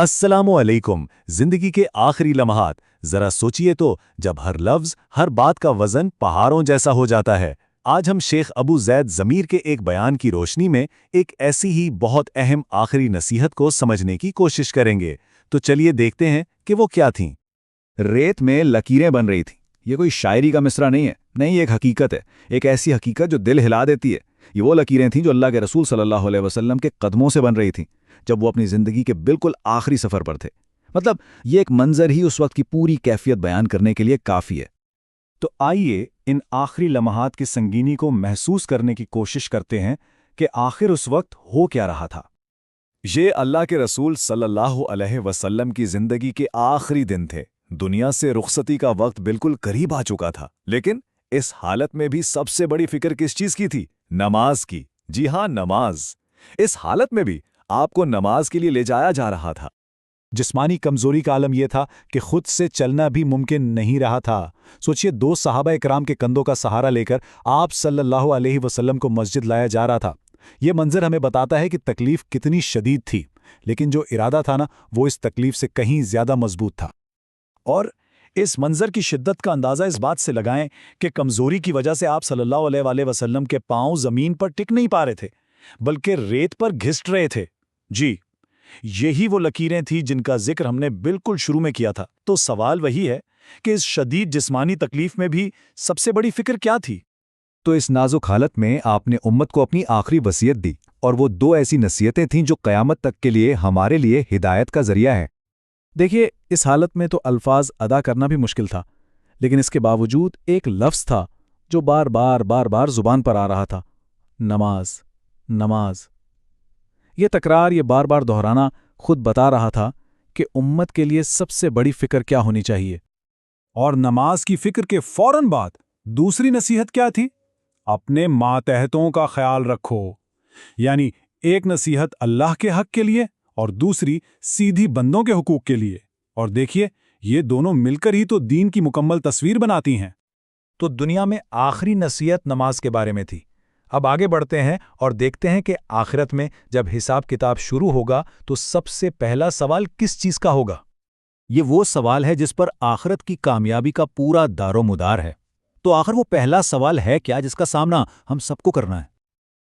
अस्सलाम वालेकुम। जिंदगी के आखिरी लम्हात, जरा सोचिए तो, जब हर लफ्ज, हर बात का वजन पहाड़ों जैसा हो जाता है। आज हम शेख अबू जैद ज़मीर के एक बयान की रोशनी में एक ऐसी ही बहुत अहम आखिरी नसीहत को समझने की कोशिश करेंगे। तो चलिए देखते हैं कि वो क्या थीं। रेत में लकीरें बन रही थीं। ये कोई शायरी का मिसरा नहीं है, नहीं, ये एक हकीकत है। एक ऐसी हकीकत जो दिल हिला देती है। ये वो लकीरें थीं जो अल्लाह के रसूल सल्लल्लाहु अलैहि वसल्लम के कदमों से बन रही थीं, जब वो अपनी ज़िंदगी के बिल्कुल आखिरी सफ़र पर थे। मतलब ये एक मंजर ही उस वक्त की पूरी कैफियत बयान करने के लिए काफ़ी है। तो आइए इन आखिरी लम्हात की संगीनी को महसूस करने की कोशिश करते हैं कि आखिर उस वक्त हो क्या रहा था। ये अल्लाह के रसूल सल्लल्लाहु अलैहि वसल्लम की ज़िंदगी के आखिरी दिन थे। दुनिया से रुखसती का वक्त बिल्कुल करीब आ चुका था, लेकिन इस हालत में भी सबसे बड़ी फिक्र किस चीज़ की थी? नमाज की। जी हाँ, नमाज। इस हालत में भी आपको नमाज के लिए ले जाया जा रहा था। जिस्मानी कमजोरी का आलम यह था कि खुद से चलना भी मुमकिन नहीं रहा था। सोचिए, दो सहाबा इकराम के कंधों का सहारा लेकर आप सल्लल्लाहु अलैहि वसल्लम को मस्जिद लाया जा रहा था। यह मंजर हमें बताता है कि तकलीफ कितनी शदीद थी, लेकिन जो इरादा था ना, वो इस तकलीफ से कहीं ज्यादा मजबूत था। और इस मंजर की शिद्दत का अंदाजा इस बात से लगाएं कि कमजोरी की वजह से आप सल्लल्लाहु अलैहि वसल्लम के पांव जमीन पर टिक नहीं पा रहे थे, बल्कि रेत पर घिस रहे थे। जी, यही वो लकीरें थीं जिनका जिक्र हमने बिल्कुल शुरू में किया था। तो सवाल वही है कि इस शदीद जिस्मानी तकलीफ में भी सबसे बड़ी फिक्र क्या थी? तो इस नाजुक हालत में आपने उम्मत को अपनी आखिरी वसीयत दी, और वो दो ऐसी नसीहतें थीं जो क़यामत तक के लिए हमारे लिए हिदायत का जरिया है। देखिए, इस हालत में तो अल्फाज अदा करना भी मुश्किल था, लेकिन इसके बावजूद एक लफ्ज़ था जो बार बार ज़ुबान पर आ रहा था: नमाज, नमाज। ये तकरार, ये बार बार दोहराना खुद बता रहा था कि उम्मत के लिए सबसे बड़ी फिक्र क्या होनी चाहिए। और नमाज की फिक्र के फौरन बाद दूसरी नसीहत क्या थी? अपने मातहतों का ख्याल रखो। यानी एक नसीहत अल्लाह के हक के लिए और दूसरी सीधी बंदों के हुकूक के लिए। और देखिए, ये दोनों मिलकर ही तो दीन की मुकम्मल तस्वीर बनाती हैं। तो दुनिया में आखिरी नसीहत नमाज के बारे में थी। अब आगे बढ़ते हैं और देखते हैं कि आखिरत में जब हिसाब किताब शुरू होगा तो सबसे पहला सवाल किस चीज़ का होगा। ये वो सवाल है जिस पर आखिरत की कामयाबी का पूरा दारोमदार है। तो आखिर वो पहला सवाल है क्या जिसका सामना हम सबको करना है?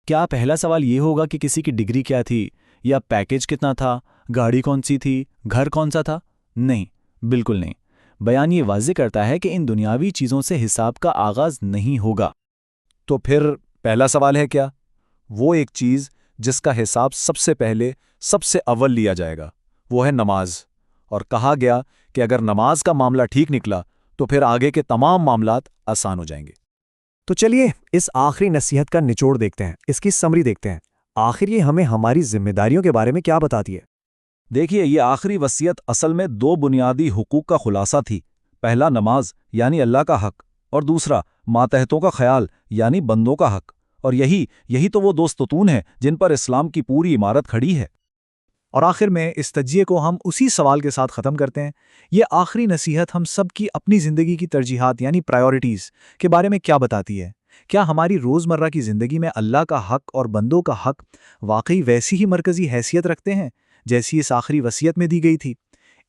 क्या पहला सवाल ये होगा कि किसी की डिग्री क्या थी, या पैकेज कितना था, गाड़ी कौन सी थी, घर कौन सा था? नहीं, बिल्कुल नहीं। बयान ये वाज़ेह करता है कि इन दुनियावी चीज़ों से हिसाब का आगाज़ नहीं होगा। तो फिर पहला सवाल है क्या? वो एक चीज़ जिसका हिसाब सबसे पहले, सबसे अव्वल लिया जाएगा, वो है नमाज। और कहा गया कि अगर नमाज का मामला ठीक निकला तो फिर आगे के तमाम मामलात आसान हो जाएंगे। तो चलिए इस आखिरी नसीहत का निचोड़ देखते हैं, इसकी समरी देखते हैं। आखिर ये हमें हमारी जिम्मेदारियों के बारे में क्या बताती है? देखिए, ये आखिरी वसीयत असल में दो बुनियादी हुकूक का खुलासा थी। पहला नमाज यानी अल्लाह का हक, और दूसरा मातहतों का ख्याल यानी बंदों का हक। और यही तो वो दो स्तून हैं जिन पर इस्लाम की पूरी इमारत खड़ी है। और आखिर में इस तज्जिए को हम उसी सवाल के साथ ख़त्म करते हैं। ये आखिरी नसीहत हम सब की अपनी ज़िंदगी की तरजीहात यानी प्रायोरिटीज़ के बारे में क्या बताती है? क्या हमारी रोज़मर्रा की ज़िंदगी में अल्लाह का हक और बंदों का हक वाकई वैसी ही मरकज़ी हैसियत रखते हैं जैसी इस आखिरी वसीयत में दी गई थी?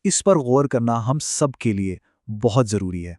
इस पर गौर करना हम सब के लिए बहुत ज़रूरी है।